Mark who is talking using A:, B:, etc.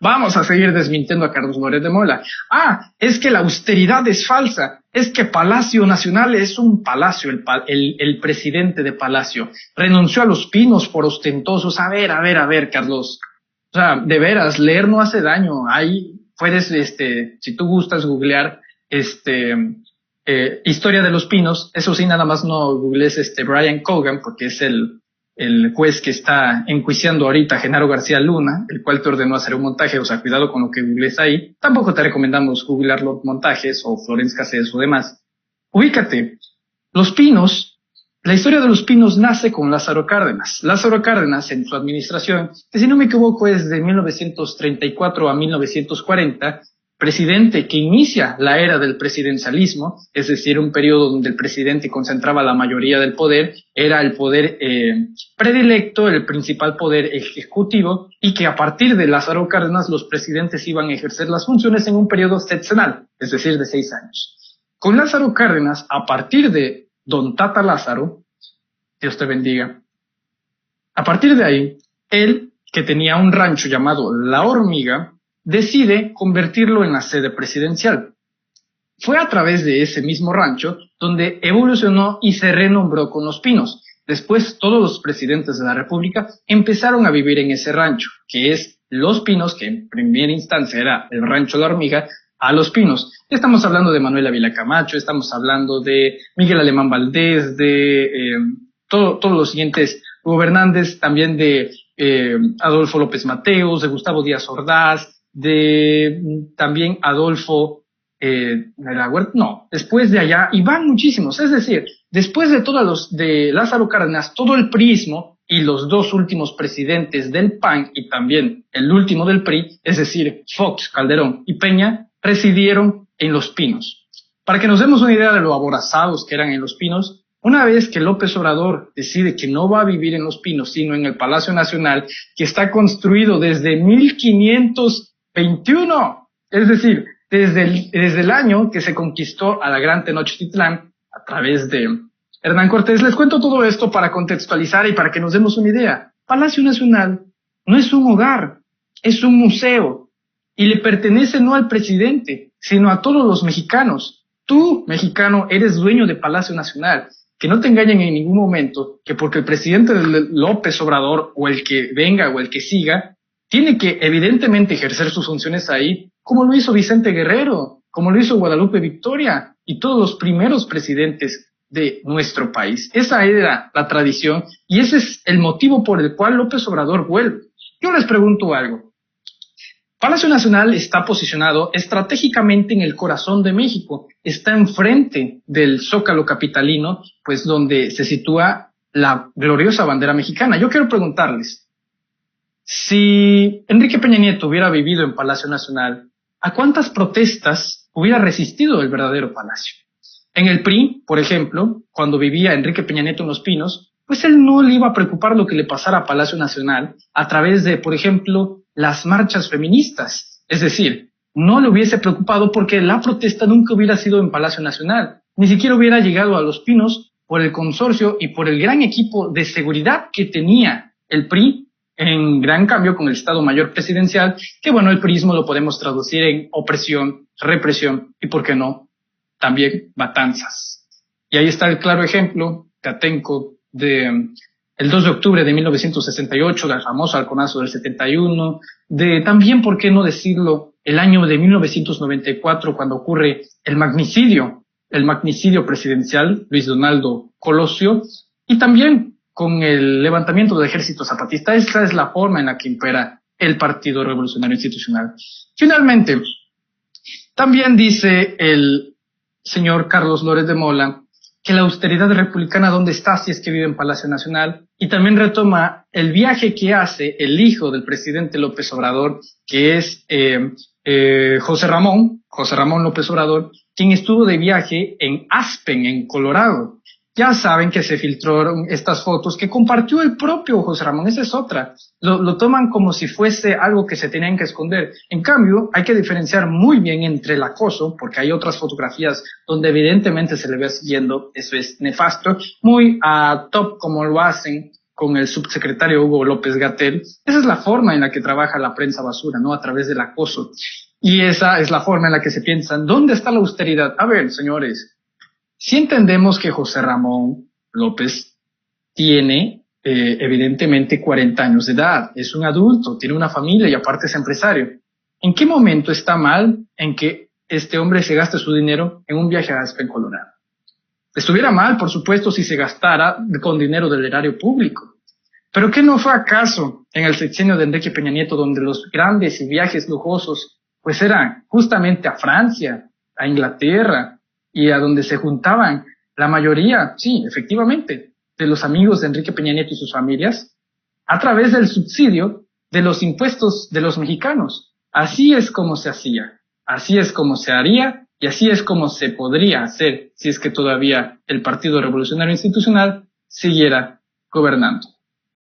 A: Vamos a seguir desmintiendo a Carlos Lórez de Mola. Es que la austeridad es falsa. Es que Palacio Nacional es un palacio, el presidente de Palacio. Renunció a Los Pinos por ostentosos. A ver, Carlos. O sea, de veras, leer no hace daño. Ahí puedes, si tú gustas googlear, historia de Los Pinos. Eso sí, nada más no googlees Brian Cogan, porque es el juez que está enjuiciando ahorita a Genaro García Luna, el cual te ordenó hacer un montaje. O sea, cuidado con lo que googlees ahí. Tampoco te recomendamos googlear los montajes o Florence Cassés o demás. Ubícate. Los Pinos, la historia de Los Pinos nace con Lázaro Cárdenas. Lázaro Cárdenas, en su administración, que si no me equivoco es de 1934 a 1940, presidente que inicia la era del presidencialismo, es decir, un periodo donde el presidente concentraba la mayoría del poder, era el poder predilecto, el principal poder ejecutivo, y que a partir de Lázaro Cárdenas los presidentes iban a ejercer las funciones en un periodo sexenal, es decir, de 6 años. Con Lázaro Cárdenas, a partir de don Tata Lázaro, Dios te bendiga, a partir de ahí, él, que tenía un rancho llamado La Hormiga, decide convertirlo en la sede presidencial. Fue a través de ese mismo rancho donde evolucionó y se renombró con Los Pinos. Después todos los presidentes de la República empezaron a vivir en ese rancho, que es Los Pinos, que en primera instancia era el rancho La Hormiga, a Los Pinos. Estamos hablando de Manuel Ávila Camacho, estamos hablando de Miguel Alemán Valdés, de todos los siguientes gobernantes, también de Adolfo López Mateos, de Gustavo Díaz Ordaz, de también Adolfo después de allá, y van muchísimos. Es decir, después de todos los de Lázaro Cárdenas, todo el priismo y los 2 últimos presidentes del PAN y también el último del PRI, es decir, Fox, Calderón y Peña, residieron en Los Pinos. Para que nos demos una idea de lo aborazados que eran en Los Pinos, una vez que López Obrador decide que no va a vivir en Los Pinos, sino en el Palacio Nacional, que está construido desde 1521, es decir, desde el año que se conquistó a la Gran Tenochtitlán a través de Hernán Cortés. Les cuento todo esto para contextualizar y para que nos demos una idea. Palacio Nacional no es un hogar, es un museo, y le pertenece no al presidente, sino a todos los mexicanos. Tú, mexicano, eres dueño de Palacio Nacional. Que no te engañen en ningún momento que porque el presidente López Obrador o el que venga o el que siga tiene que evidentemente ejercer sus funciones ahí, como lo hizo Vicente Guerrero, como lo hizo Guadalupe Victoria y todos los primeros presidentes de nuestro país. Esa era la tradición y ese es el motivo por el cual López Obrador vuelve. Yo les pregunto algo. Palacio Nacional está posicionado estratégicamente en el corazón de México, está enfrente del Zócalo capitalino, pues donde se sitúa la gloriosa bandera mexicana. Yo quiero preguntarles, si Enrique Peña Nieto hubiera vivido en Palacio Nacional, ¿a cuántas protestas hubiera resistido el verdadero Palacio? En el PRI, por ejemplo, cuando vivía Enrique Peña Nieto en Los Pinos, pues él no le iba a preocupar lo que le pasara a Palacio Nacional a través de, por ejemplo, las marchas feministas. Es decir, no le hubiese preocupado porque la protesta nunca hubiera sido en Palacio Nacional. Ni siquiera hubiera llegado a Los Pinos por el consorcio y por el gran equipo de seguridad que tenía el PRI, en gran cambio con el Estado Mayor Presidencial, que bueno, el priismo lo podemos traducir en opresión, represión y, ¿por qué no?, también matanzas. Y ahí está el claro ejemplo, Catenco, de el 2 de octubre de 1968, del famoso halconazo del 71, de también, ¿por qué no decirlo?, el año de 1994, cuando ocurre el magnicidio presidencial, Luis Donaldo Colosio, y también con el levantamiento del Ejército Zapatista. Esa es la forma en la que impera el Partido Revolucionario Institucional. Finalmente, también dice el señor Carlos Lórez de Mola que la austeridad republicana, ¿dónde está si es que vive en Palacio Nacional? Y también retoma el viaje que hace el hijo del presidente López Obrador, que es José Ramón López Obrador, quien estuvo de viaje en Aspen, en Colorado. Ya saben que se filtraron estas fotos que compartió el propio José Ramón. Esa es otra. Lo toman como si fuese algo que se tenían que esconder. En cambio, hay que diferenciar muy bien entre el acoso, porque hay otras fotografías donde evidentemente se le ve siguiendo. Eso es nefasto. Muy a top como lo hacen con el subsecretario Hugo López-Gatell. Esa es la forma en la que trabaja la prensa basura, ¿no? A través del acoso. Y esa es la forma en la que se piensan, ¿dónde está la austeridad? A ver, señores, si entendemos que José Ramón López tiene evidentemente 40 años de edad, es un adulto, tiene una familia y aparte es empresario. ¿En qué momento está mal en que este hombre se gaste su dinero en un viaje a Aspen, Colorado? Estuviera mal, por supuesto, si se gastara con dinero del erario público. ¿Pero qué no fue acaso en el sexenio de Enrique Peña Nieto, donde los grandes y viajes lujosos pues eran justamente a Francia, a Inglaterra, y a donde se juntaban la mayoría, sí, efectivamente, de los amigos de Enrique Peña Nieto y sus familias, a través del subsidio de los impuestos de los mexicanos? Así es como se hacía, así es como se haría, y así es como se podría hacer si es que todavía el Partido Revolucionario Institucional siguiera gobernando.